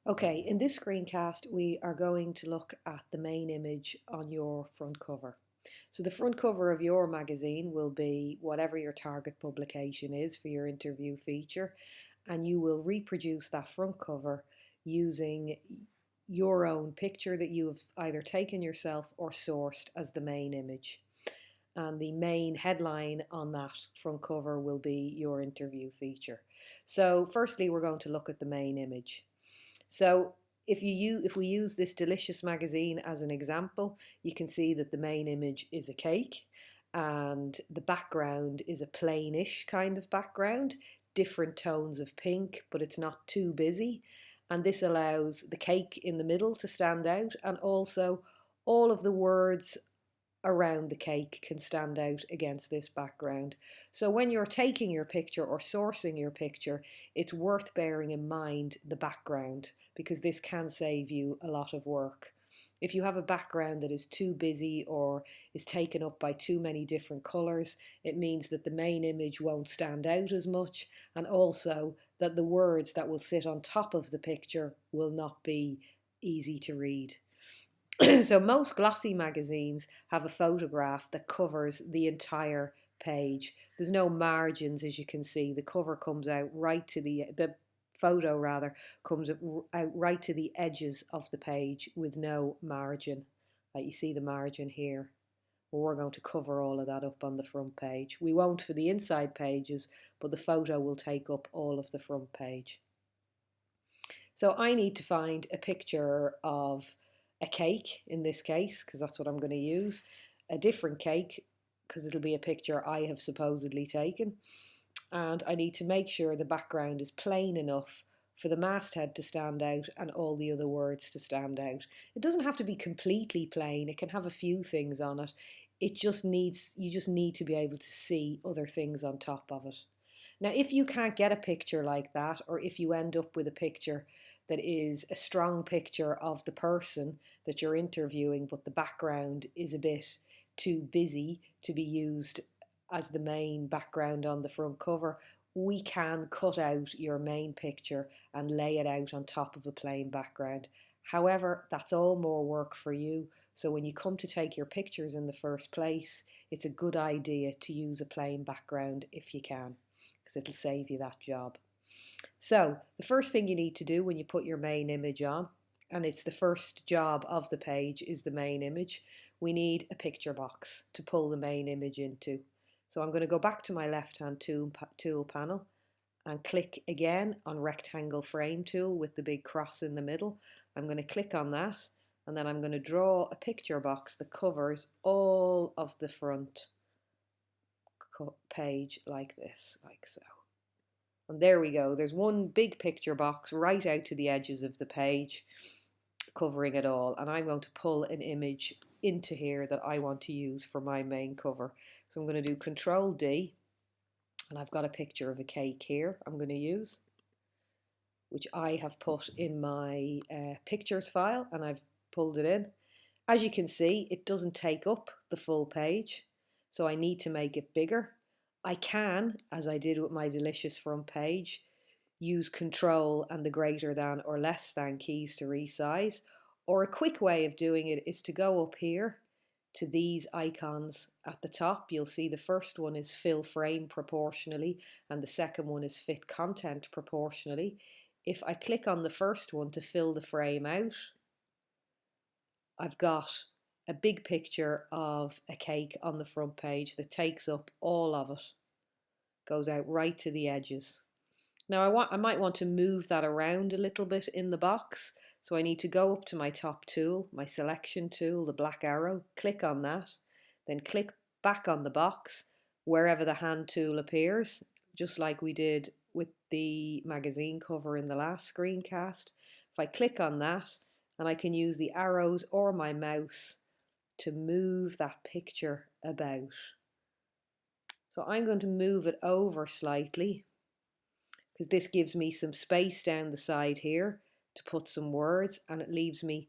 Okay, in this screencast, we are going to look at the main image on your front cover. So the front cover of your magazine will be whatever your target publication is for your interview feature, and you will reproduce that front cover using your own picture that you have either taken yourself or sourced as the main image. And the main headline on that front cover will be your interview feature. So firstly, we're going to look at the main image. So if we use this delicious magazine as an example, you can see that the main image is a cake and the background is a plainish kind of background, different tones of pink, but it's not too busy. And this allows the cake in the middle to stand out, and also all of the words around the cake can stand out against this background. So when you're taking your picture or sourcing your picture, it's worth bearing in mind the background, because this can save you a lot of work. If you have a background that is too busy or is taken up by too many different colours, it means that the main image won't stand out as much, and also that the words that will sit on top of the picture will not be easy to read. So most glossy magazines have a photograph that covers the entire page. There's no margins, as you can see. The cover comes out right to the photo rather comes out right to the edges of the page with no margin. Like you see the margin here. Well, we're going to cover all of that up on the front page. We won't for the inside pages, but the photo will take up all of the front page. So I need to find a picture of a cake in this case, because that's what I'm going to use, a different cake, because it'll be a picture I have supposedly taken. And I need to make sure the background is plain enough for the masthead to stand out and all the other words to stand out. It doesn't have to be completely plain, it can have a few things on it. You just need to be able to see other things on top of it. Now, if you can't get a picture like that, or if you end up with a picture that is a strong picture of the person that you're interviewing, but the background is a bit too busy to be used as the main background on the front cover, we can cut out your main picture and lay it out on top of a plain background. However, that's all more work for you. So when you come to take your pictures in the first place, it's a good idea to use a plain background if you can, because it'll save you that job. So the first thing you need to do when you put your main image on, and it's the first job of the page, is the main image, we need a picture box to pull the main image into. So I'm going to go back to my left hand tool panel and click again on rectangle frame tool with the big cross in the middle. I'm going to click on that, and then I'm going to draw a picture box that covers all of the front page like this, like so. And there we go. There's one big picture box right out to the edges of the page, covering it all. And I'm going to pull an image into here that I want to use for my main cover. So I'm going to do Control D, and I've got a picture of a cake here I'm going to use, which I have put in my pictures file, and I've pulled it in. As you can see, it doesn't take up the full page, so I need to make it bigger. I can, as I did with my delicious front page, use Control and the greater than or less than keys to resize. Or a quick way of doing it is to go up here to these icons at the top. You'll see the first one is fill frame proportionally and the second one is fit content proportionally. If I click on the first one to fill the frame out, I've got a big picture of a cake on the front page that takes up all of it, goes out right to the edges. Now I might want to move that around a little bit in the box, so I need to go up to my top tool, my selection tool, the black arrow, click on that, then click back on the box wherever the hand tool appears, just like we did with the magazine cover in the last screencast. If I click on that, and I can use the arrows or my mouse to move that picture about. So I'm going to move it over slightly, because this gives me some space down the side here to put some words, and it leaves me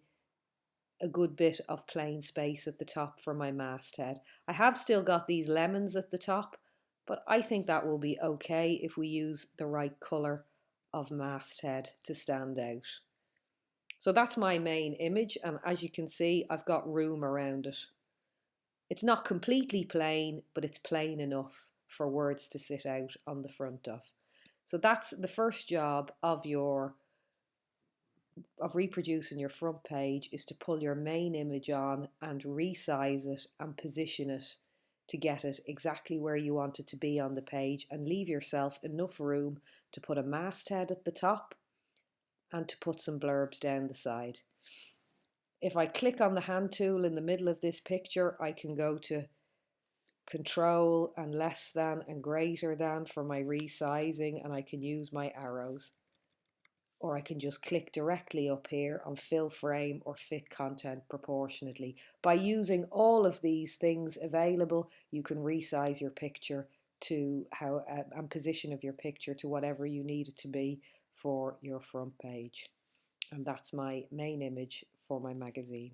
a good bit of plain space at the top for my masthead. I have still got these lemons at the top, but I think that will be okay if we use the right colour of masthead to stand out. So that's my main image, and as you can see, I've got room around it. It's not completely plain, but it's plain enough for words to sit out on the front of. So that's the first job of reproducing your front page, is to pull your main image on and resize it and position it to get it exactly where you want it to be on the page, and leave yourself enough room to put a masthead at the top and to put some blurbs down the side. If I click on the hand tool in the middle of this picture, I can go to control and less than and greater than for my resizing, and I can use my arrows. Or I can just click directly up here on fill frame or fit content proportionately. By using all of these things available, you can resize your picture to how and position of your picture to whatever you need it to be for your front page. And that's my main image for my magazine.